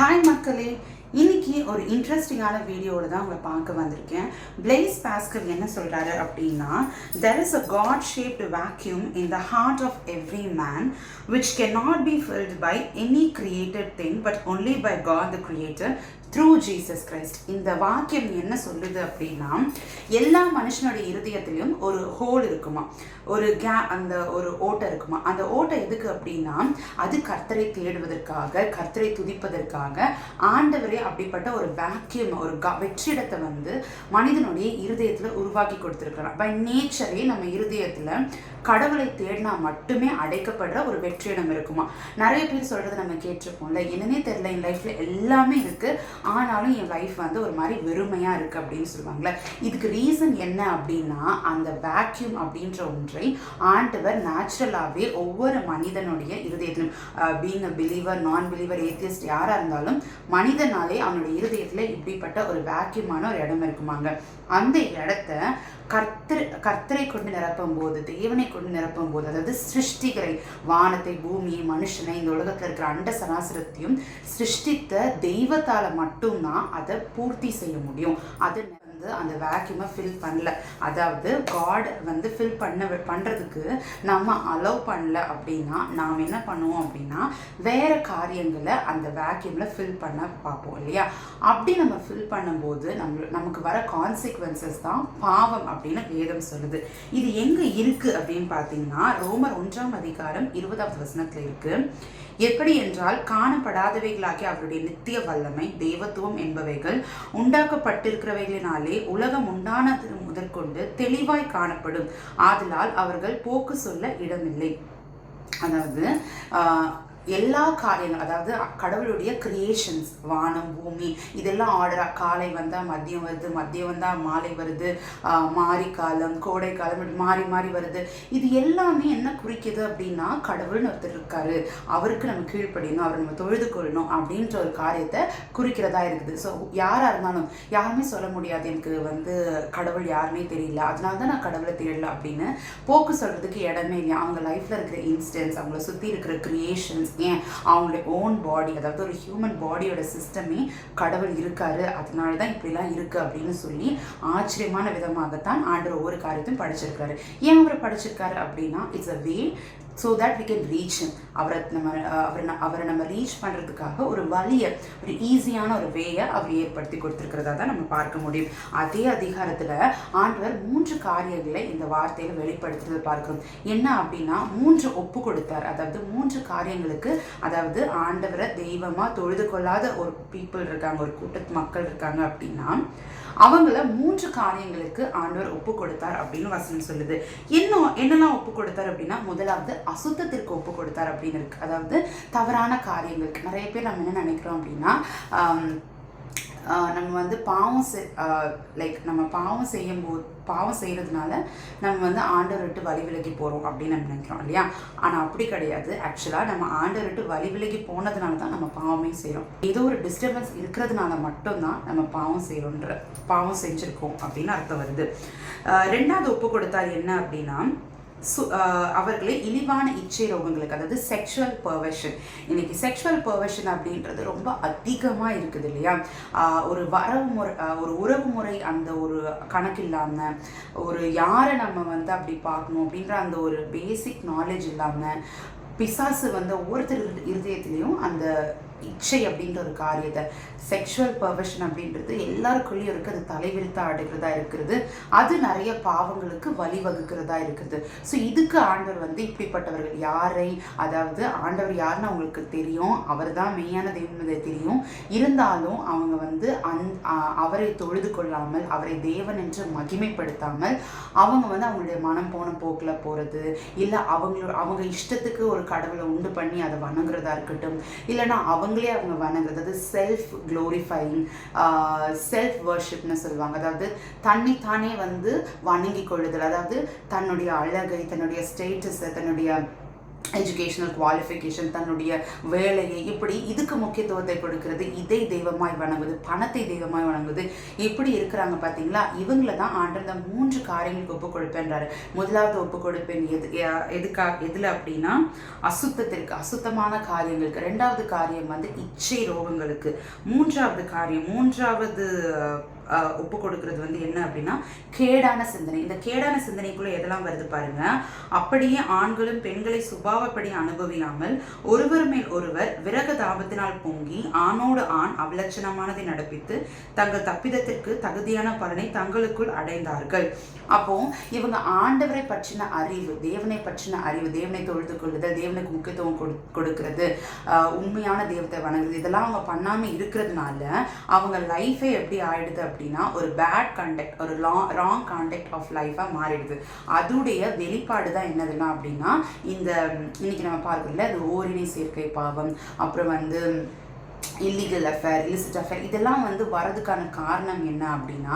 Hi மக்களே, இன்னைக்கு ஒரு இன்ட்ரெஸ்டிங்கான வீடியோவில் தான் உங்களை பார்க்க வந்திருக்கேன். பிளேஸ் பாஸ்கல் என்ன சொல்கிறாரு அப்படின்னா, there is a God shaped vacuum in the heart of every man which cannot be filled by any created thing but only by God the Creator through Jesus Christ. இந்த வாக்கியம் என்ன சொல்லுது அப்படின்னா, எல்லா மனுஷனுடைய இருதயத்திலும் ஒரு ஹோல் இருக்குமா, ஒரு அந்த ஒரு ஓட்டை இருக்குமா. அந்த ஓட்டை எதுக்கு அப்படின்னா, அது கர்த்தரை தேடுவதற்காக, கர்த்தரை துதிப்பதற்காக ஆண்டவரே அப்படிப்பட்ட ஒரு வேக்யூம், ஒரு வெற்றிடத்தை வந்து மனிதனுடைய இருதயத்தில் உருவாக்கி கொடுத்துருக்கிறார். பை நேச்சரே நம்ம இருதயத்தில் கடவுளை தேடினா மட்டுமே அடைக்கப்படுற ஒரு வெற்றிடம் இருக்குமா. நிறைய பேர் சொல்கிறத நம்ம கேட்டிருப்போம்ல, என்னன்னே தெரியல, என் லைஃப்பில் எல்லாமே இருக்குது, ஆனாலும் என் லைஃப் வந்து ஒரு மாதிரி வெறுமையாக இருக்குது அப்படின்னு சொல்லுவாங்களே. இதுக்கு ரீசன் என்ன அப்படின்னா, அந்த வேக்யூம் அப்படின்ற ஒன்றை ஆண்டவர் நேச்சுரலாகவே ஒவ்வொரு மனிதனுடைய இருதயத்திலும், பீயிங் அ பிலீவர், நான் பிலீவர், ஏத்தியஸ்ட் யாராக இருந்தாலும் மனிதனாலே அவனுடைய இருதயத்தில் இப்படிப்பட்ட ஒரு வேக்யூமான ஒரு இடம் இருக்குமாங்க. அந்த இடத்த கர்த்தரை கொண்டு நிரப்பும் போது, தேவனை கொண்டு நிரப்பும் போது, அதாவது சிருஷ்டிகரை, வானத்தை, பூமியை, மனுஷனை, இந்த உலகத்தில் இருக்கிற அண்ட சராசரத்தையும் சிருஷ்டித்த தெய்வத்தால் மட்டும்தான் அதை பூர்த்தி செய்ய முடியும். அது அந்த வேக்யூமை ஃபில் பண்ணல, அதாவது காட் வந்து ஃபில் பண்ணுறதுக்கு நம்ம அலோவ் பண்ணல அப்படின்னா நாம் என்ன பண்ணுவோம் அப்படின்னா, வேறு காரியங்களை அந்த வேக்யூமில் ஃபில் பண்ண பார்ப்போம் இல்லையா. அப்படி நம்ம ஃபில் பண்ணும்போது நமக்கு வர கான்சிக்வன்சஸ் தான் பாவம் அப்படின்னு வேதம் சொல்லுது. இது எங்கே இருக்குது அப்படின்னு பார்த்தீங்கன்னா, ரோமர் 1:20 இருக்குது. எப்படி என்றால், காணப்படாதவைகளாகி அவருடைய நித்திய வல்லமை, தெய்வத்துவம் என்பவைகள் உண்டாக்கப்பட்டிருக்கிறவைகளினாலே உலகம் உண்டானது முதற்கொண்டு தெளிவாய் காணப்படும். ஆதலால் அவர்கள் போக்கு சொல்ல இடமில்லை. அதாவது எல்லா காரியங்கள், அதாவது கடவுளுடைய கிரியேஷன்ஸ், வானம், பூமி, இதெல்லாம் ஆர்டராக, காலை வந்தால் மதியம் வருது, மதியம் வந்தால் மாலை வருது, மாரிக்காலம், கோடைக்காலம், மாறி மாறி வருது. இது எல்லாமே என்ன குறிக்குது அப்படின்னா, கடவுள்னு ஒருத்தர் இருக்காரு, அவருக்கு நம்ம கீழ்ப்படியணும், அவரை நம்ம தொழுது கொள்ளணும் அப்படின்ற ஒரு காரியத்தை குறிக்கிறதா இருக்குது. ஸோ யாராக இருந்தாலும் யாருமே சொல்ல முடியாது, எனக்கு வந்து கடவுள் யாருமே தெரியல, அதனால தான் நான் கடவுளை தேடல அப்படின்னு போக்கு சொல்கிறதுக்கு இடமே இல்லை. அவங்க லைஃப்பில் இருக்கிற இன்ஸ்டன்ஸ், அவங்கள சுற்றி இருக்கிற கிரியேஷன்ஸ், ஏன் அவங்களுடைய ஓன் பாடி, அதாவது ஒரு ஹியூமன் பாடியோட சிஸ்டமே கடவுள் இருக்காரு, அதனால தான் இப்படிலாம் இருக்கு அப்படின்னு சொல்லி ஆச்சரியமான விதமாகத்தான் ஆண்டவர் ஒவ்வொரு காரியத்தையும் படிச்சிருக்காரு. ஏன் அவரை படிச்சிருக்காரு அப்படின்னா, it's a way so that we can reach him. அவரை நம்ம ரீச் பண்ணுறதுக்காக ஒரு வழியை, ஒரு ஈஸியான ஒரு வேயை அவர் ஏற்படுத்தி கொடுத்துருக்கிறதா தான் நம்ம பார்க்க முடியும். அதே அதிகாரத்தில் ஆண்டவர் 3 காரியங்களை இந்த வார்த்தையில் வெளிப்படுத்துறது பார்க்கிறோம். என்ன அப்படின்னா, 3 ஒப்பு கொடுத்தார். அதாவது 3 காரியங்களுக்கு, அதாவது ஆண்டவரை தெய்வமாக தொழுது கொள்ளாத ஒரு பீப்புள் இருக்காங்க, ஒரு கூட்டத்து மக்கள் இருக்காங்க அப்படின்னா, அவங்கள 3 காரியங்களுக்கு ஆண்டவர் ஒப்பு கொடுத்தார் அப்படின்னு வசனம் சொல்லுது. என்னெல்லாம் ஒப்பு கொடுத்தார் அப்படின்னா, முதலாவது அசுத்தத்திற்கு ஒப்பு கொடுத்தார் அப்படின்னு இருக்கு. அதாவது தவறான காரியங்களுக்கு. நிறைய பேர் நம்ம என்ன நினைக்கிறோம் அப்படின்னா, நம்ம வந்து நம்ம பாவம் செய்கிறதுனால நம்ம வந்து ஆண்டவர் விட்டு வழி விலகி போகிறோம் அப்படின்னு நம்ம நினைக்கிறோம் இல்லையா. ஆனால் அப்படி கிடையாது. ஆக்சுவலாக நம்ம ஆண்டவர் விட்டு வழி விலகி போனதுனால தான் நம்ம பாவமே செய்கிறோம். ஏதோ ஒரு டிஸ்டர்பன்ஸ் இருக்கிறதுனால மட்டும்தான் நம்ம பாவம் செஞ்சுருக்கோம் அப்படின்னு அர்த்தம் வருது. 2வது ஒப்பு கொடுத்தார் என்ன அப்படின்னா, அவர்களே இழிவான இச்சை ரோகங்களுக்கு, அதாவது செக்ஷுவல் பர்வர்ஷன். இன்னைக்கு செக்ஷுவல் பர்வர்ஷன் அப்படின்றது ரொம்ப அதிகமாக இருக்குது இல்லையா. ஒரு உறவு முறை அந்த ஒரு கணக்கு இல்லாமல், ஒரு யாரை நம்ம வந்து அப்படி பார்க்கணும் அப்படின்ற அந்த ஒரு பேசிக் நாலேஜ் இல்லாமல், பிசாசு வந்து ஒவ்வொருத்தர் இருதயத்திலையும் அந்த இச்சை அப்படின்ற ஒரு காரியத்தை, செக்ஷுவல் பர்வர்ஷன் அப்படின்றது எல்லாருக்குள்ளேயும் இருக்குது. அது தலைவிரித்து ஆடுகிறதா இருக்கிறது, அது நிறைய பாவங்களுக்கு வழிவகுக்கிறதா இருக்குது. ஸோ இதுக்கு ஆண்டவர் வந்து இப்படிப்பட்டவர்கள் யாரை, அதாவது ஆண்டவர் யாருன்னு அவங்களுக்கு தெரியும், அவர் தான் மெய்யான தெய்வம் தெரியும், இருந்தாலும் அவங்க வந்து அவரை தொழுது கொள்ளாமல், அவரை தேவன் என்று மகிமைப்படுத்தாமல், அவங்க வந்து அவங்களுடைய மனம் போன போக்கில் போகிறது, இல்லை அவங்க இஷ்டத்துக்கு ஒரு கடவுளை உண்டு பண்ணி அதை வணங்குறதா இருக்கட்டும், இல்லைன்னா அவங்க வணங்குறது, அதாவது செல்ஃப் க்ளோரிஃபைங், செல்ஃப் வர்ஷிப்னு சொல்லுவாங்க. அதாவது தன்னைத்தானே வந்து வணங்கி கொள்ளுதல், அதாவது தன்னுடைய அழகை, தன்னுடைய ஸ்டேட்டஸை, தன்னுடைய எஜுகேஷனல் குவாலிஃபிகேஷன், தன்னுடைய வேலையை, இப்படி இதுக்கு முக்கியத்துவத்தை கொடுக்கறது, இதை தெய்வமாய் வணங்குவது, பணத்தை தெய்வமாய் வணங்குவது, இப்படி இருக்கிறாங்க பார்த்தீங்களா. இவங்கள தான் ஆண்டவர் இந்த 3 காரியங்களுக்கு ஒப்பு கொடுப்பேன்றாரு. முதலாவது ஒப்பு கொடுப்பேன் எதில் அப்படின்னா அசுத்தத்திற்கு, அசுத்தமான காரியங்களுக்கு. 2வது காரியம் வந்து இச்சை ரோகங்களுக்கு. 3வது ஒப்பு கொடுக்கறது வந்து என்ன அப்படின்னா கேடான சிந்தனை. இந்த கேடான சிந்தனைக்குள்ள எதெல்லாம் வருது பாருங்க. அப்படியே ஆண்களும் பெண்களை சுபாவப்படி அனுபவியாமல் ஒருவர் மேல் ஒருவர் விரக தாபத்தினால் பொங்கி ஆணோடு ஆண் அவலட்சணமானதை நடப்பித்து தங்கள் தப்பிதத்திற்கு தகுதியான பலனை தங்களுக்குள் அடைந்தார்கள். அப்போ இவங்க ஆண்டவரை பற்றின அறிவு, தேவனை பற்றின அறிவு, தேவனை தொழுது கொள்ளுதல், தேவனுக்கு முக்கியத்துவம் கொடுக்கிறது, உண்மையான தெய்வத்தை வணங்குறது, இதெல்லாம் அவங்க பண்ணாம இருக்கிறதுனால அவங்க லைஃபே எப்படி ஆயிடுது அப்படின்னா ஒரு பேட் கண்டக்ட், ஒரு ராங் கான்டெக்ட் ஆஃப் லைஃபாக மாறிடுது. அதோடைய வெளிப்பாடு தான் என்னதுன்னா அப்படின்னா இந்த இன்னைக்கு நம்ம பார்க்கறதுல அது ஓரினை சேர்க்கை பாவம், அப்புறம் வந்து இல்லீகல் அஃபேர், இலிசிட் அஃபேர், இதெல்லாம் வந்து வரதுக்கான காரணம் என்ன அப்படின்னா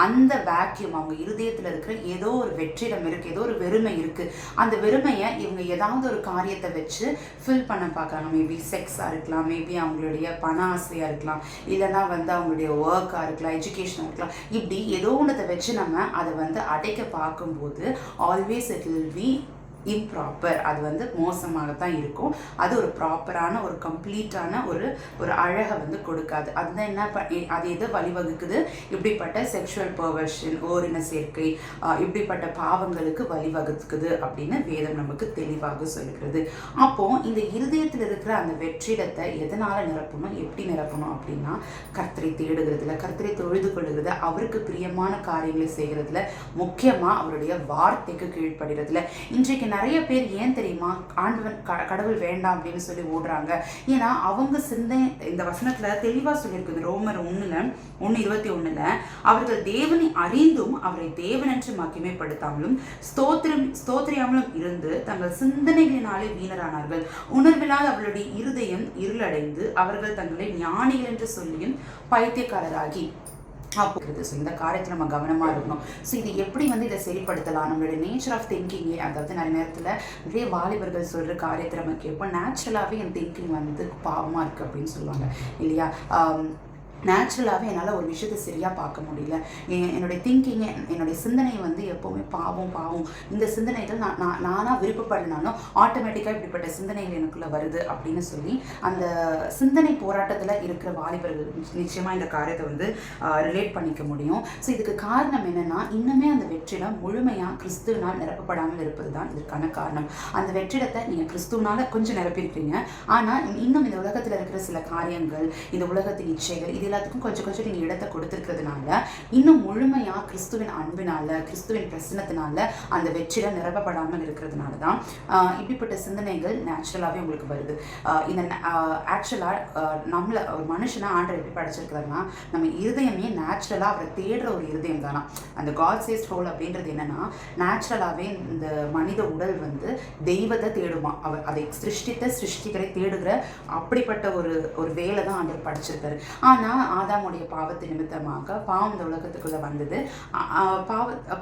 அந்த வேக்யூம், அவங்க இருதயத்தில் இருக்கிற ஏதோ ஒரு வெற்றிடம் இருக்குது, ஏதோ ஒரு வெறுமை இருக்குது. அந்த வெறுமையை இவங்க ஏதாவது ஒரு காரியத்தை வச்சு ஃபில் பண்ண பார்க்குறாங்க. மேபி செக்ஸாக இருக்கலாம், மேபி அவங்களுடைய பண ஆசையாக இருக்கலாம், இல்லைனா வந்து அவங்களுடைய ஒர்க்காக இருக்கலாம், எஜுகேஷனாக இருக்கலாம். இப்படி ஏதோ ஒன்றத்தை வச்சு நம்ம அதை வந்து அடைக்க பார்க்கும்போது always it will be improper. அது வந்து மோசமாகத்தான் இருக்கும். அது ஒரு ப்ராப்பரான ஒரு கம்ப்ளீட்டான ஒரு அழகை வந்து கொடுக்காது. அதுதான் என்ன அது எதை வழிவகுக்குது? இப்படிப்பட்ட செக்ஷுவல் பர்வர்ஷன், ஓரின சேர்க்கை, இப்படிப்பட்ட பாவங்களுக்கு வழிவகுக்குது அப்படின்னு வேதம் நமக்கு தெளிவாக சொல்கிறது. அப்போ இந்த இருதயத்தில் இருக்கிற அந்த வெற்றிடத்தை எதனால நிரப்பணும், எப்படி நிரப்பணும் அப்படின்னா கர்த்தரை தேடுகிறதுல, கர்த்தரை தொழுது கொள்ளுகிறதுல, அவருக்கு பிரியமான காரியங்களை செய்கிறதுல, முக்கியமாக அவருடைய வார்த்தைக்கு கீழ்ப்படுகிறதுல. இன்றைக்கு நிறைய பேர் ஏன் தெரியுமா ஆண்டவன் கடவுள் வேண்டாம் அப்படின்னு சொல்லி ஓடுறாங்க? ஏன்னா அவங்க சிந்தனை இந்த வசனத்துல தெளிவா சொல்லியிருக்குது. ரோமர் 1:21 அவர்கள் தேவனை அறிந்தும் அவரை தேவனென்று மகிமைப்படுத்தாமலும் ஸ்தோத்திரியாமலும் இருந்து தங்கள் சிந்தனைகளினாலே வீணரானார்கள். உணர்வில்லாத அவர்களுடைய இருதயம் இருளடைந்து அவர்கள் தங்களை ஞானிகள் என்று சொல்லியும் பைத்தியக்காரராகி அப்படிங்கிறது. ஸோ இந்த காரியத்தில் நம்ம கவனமாக இருக்கணும். ஸோ இது எப்படி வந்து இதை சரிப்படுத்தலாம்? நம்மளுடைய நேச்சர் ஆஃப் திங்கிங்கே, அதாவது நிறைய நேரத்தில் நிறைய வாலிபர்கள் சொல்கிற காரியத்தை நம்ம கேட்போம். நேச்சுரலாகவே என் திங்கிங் வந்து பாவமாக இருக்குது அப்படின்னு சொல்லுவாங்க இல்லையா? நேச்சுரலாகவே என்னால் ஒரு விஷயத்தை சரியாக பார்க்க முடியல, என்னுடைய திங்கிங், என்னுடைய சிந்தனை வந்து எப்போவுமே பாவம், இந்த சிந்தனைகள் நானாக விருப்பப்படனாலும் ஆட்டோமேட்டிக்காக இப்படிப்பட்ட சிந்தனைகள் எனக்குள்ளே வருது அப்படின்னு சொல்லி அந்த சிந்தனை போராட்டத்தில் இருக்கிற வாலிபர்கள் நிச்சயமாக இந்த காரியத்தை வந்து ரிலேட் பண்ணிக்க முடியும். ஸோ இதுக்கு காரணம் என்னென்னா இன்னுமே அந்த வெற்றிடம் முழுமையாக கிறிஸ்துவனால் நிரப்பப்படாமல் இருப்பது தான் இதற்கான காரணம். அந்த வெற்றிடத்தை நீங்கள் கிறிஸ்துவனால் கொஞ்சம் நிரப்பியிருக்கீங்க, ஆனால் இன்னும் இந்த உலகத்தில் இருக்கிற சில காரியங்கள், இந்த உலகத்தின் இச்சைகள், இது எல்லாத்துக்கும் கொஞ்சம் நீங்கள் இடத்தை கொடுத்துருக்கிறதுனால இன்னும் முழுமையாக கிறிஸ்துவின் அன்பினால, கிறிஸ்துவின் பிரசனத்தினால அந்த வெற்றிடம் நிரப்பப்படாமல் இருக்கிறதுனால தான் இப்படிப்பட்ட சிந்தனைகள் நேச்சுரலாகவே உங்களுக்கு வருது. இந்த ஆக்சுவலாக நம்மளை ஒரு மனுஷனை ஆண்டவர் எப்படி படைச்சிருக்கிறாருன்னா நம்ம இருதயமே நேச்சுரலாக அவரை தேடுற ஒரு இருதயம் தானா. அந்த காட் சேஸ் ரோல் அப்படின்றது என்னன்னா நேச்சுரலாகவே இந்த மனித உடல் வந்து தெய்வத்தை தேடுமா, அவர் அதை சிருஷ்டிகரை தேடுகிற அப்படிப்பட்ட ஒரு வேலை தான் ஆண்டவர் படைச்சிருக்காரு. ஆனால் ஆதாமுடைய பாவத்து நிமித்தமாக பாவம் இந்த உலகத்துக்குள்ளே வந்தது.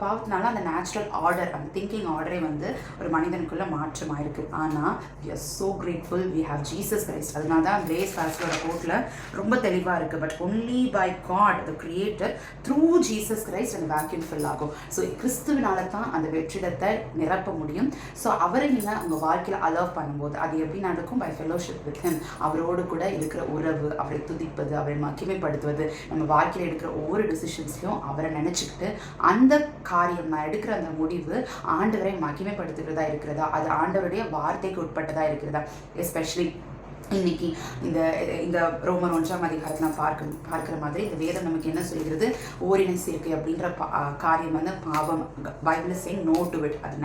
பாவத்தினால அந்த நேச்சுரல் ஆர்டர், அந்த திங்கிங் ஆர்டரே வந்து ஒரு மனிதனுக்குள்ளே மாற்றமாயிருக்கு. ஆனால் we are so grateful we have Jesus Christ. அதனால தான் பிளேஸ் பாஸ்டரோட கோட்டில் ரொம்ப தெளிவாக இருக்குது. But only by God the creator through Jesus Christ அந்த வேக்யூம் ஃபில் ஆகும். ஸோ கிறிஸ்துவினால தான் அந்த வெற்றிடத்தை நிரப்ப முடியும். ஸோ அவரை நீங்கள் உங்கள் வாழ்க்கையில் அலோவ் பண்ணும்போது அது எப்படி நடக்கும்? By fellowship with him. அவரோடு கூட இருக்கிற உறவு, அவரை துதிப்பது, அவரை மகிமைப்படுத்துவது, நம்ம வாழ்க்கையில் எடுக்கிற ஒவ்வொரு டிசிஷன்ஸ்லையும் அவரை நினச்சிக்கிட்டு அந்த காரியம், நான் எடுக்கிற அந்த முடிவு ஆண்டவரை மகிமைப்படுத்துகிறதா இருக்கிறதா, அது ஆண்டவருடைய வார்த்தைக்கு உட்பட்டதா இருக்கிறதா. எஸ்பெஷலி இன்னைக்கு இந்த ரோமர் 1ஆம் அதிகாரத்தில் பார்க்குற மாதிரி இந்த வேதம் நமக்கு என்ன சொல்கிறது? ஓரின சேர்க்கை அப்படின்ற காரியம் வந்து பாவம். Bible is saying no to it. அது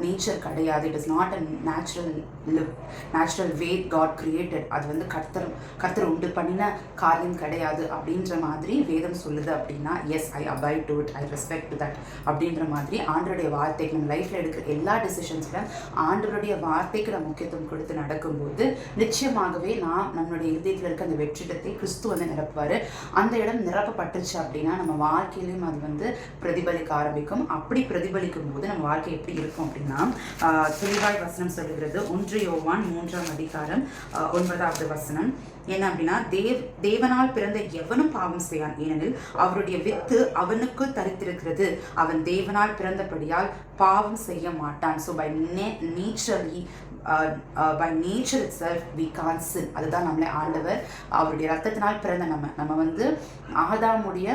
நேச்சர் கிடையாது. It is not a natural way God created. அது வந்து கர்த்தர் உண்டு பண்ணின காரியம் கிடையாது அப்படின்ற மாதிரி வேதம் சொல்லுது. அப்படின்னா yes, I abide to it, I respect that அப்படின்ற மாதிரி ஆண்டவருடைய வார்த்தைக்கு நம்ம லைஃப்பில் எடுக்கிற எல்லா டிசிஷன்ஸ்லையும் ஆண்டவருடைய வார்த்தைக்கு நம்ம முக்கியத்துவம் கொடுத்து நடக்கும்போது நிச்சயமாகவே நம்மளுடைய இதயத்தில் இருக்க அந்த வெற்றிடத்தை கிறிஸ்து வந்து நிரப்புவார். அந்த இடம் நிரப்பப்பட்டுருச்சு அப்படின்னா நம்ம வாழ்க்கையிலையும் அது வந்து பிரதிபலிக்க ஆரம்பிக்கும். அப்படி பிரதிபலிக்கும் போது நம்ம வாழ்க்கை எப்படி இருக்கும் அப்படின்னா, தெளிவாய் வசனம் சொல்லுகிறது. 1 யோவான் 3ஆம் அதிகாரம் 9வது வசனம் என்ன அப்படின்னா, தேவனால் பிறந்த எவனும் பாவம் செய்யான், ஏனெனில் அவருடைய வித்து அவனுக்கு தரித்திருக்கிறது. அவன் தேவனால் பிறந்தபடியால் பாவம் செய்ய மாட்டான். So by nature itself we can't sin. அதுதான் நம்மளை ஆண்டவர் அவருடைய ரத்தத்தினால் பிறந்த நம்ம வந்து ஆதாமுடைய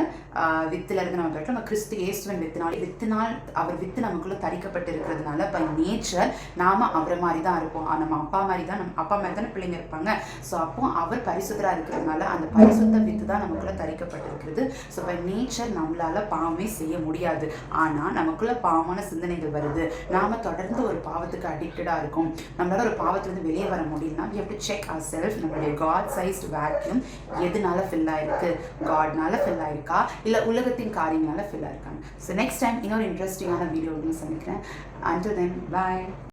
வித்துல இருந்து நம்ம பெற்ற நம்ம கிறிஸ்து இயேசுவின் வித்தினால் அவர் வித்து நமக்குள்ள தரிக்கப்பட்டு இருக்கிறதுனால பை நேச்சர் நாம அவரை மாதிரி தான் இருப்போம். நம்ம அப்பா மாதிரி தானே பிள்ளைங்க இருப்பாங்க. ஸோ அப்போ அவர் பரிசுத்தராக இருக்கிறதுனால அந்த பரிசுத்த வித்து தான் நமக்குள்ள தரிக்கப்பட்டிருக்கிறது. ஸோ பை நேச்சர் நம்மளால பாவமே செய்ய முடியாது. ஆனால் நமக்குள்ள பாவமான சிந்தனைகள் வருது, நாம தொடர்ந்து ஒரு பாவத்துக்கு அடிக்டடாக இருக்கும். நம்மளால ஒரு பாவத்திலிருந்து வெளியே வர முடியும்னா we have to check ourselves. நம்மளுடைய God sized vacuum எதுனால ஃபில் ஆயிருக்கு? காட்னால ஃபில் ஆயிருக்கா இல்லை உலகத்தின் காரியங்களால ஃபில் ஆயிருக்காங்க. ஸோ நெக்ஸ்ட் டைம் இன்னொரு இன்ட்ரெஸ்டிங்கான வீடியோ சந்திக்கிறேன். Until then, bye.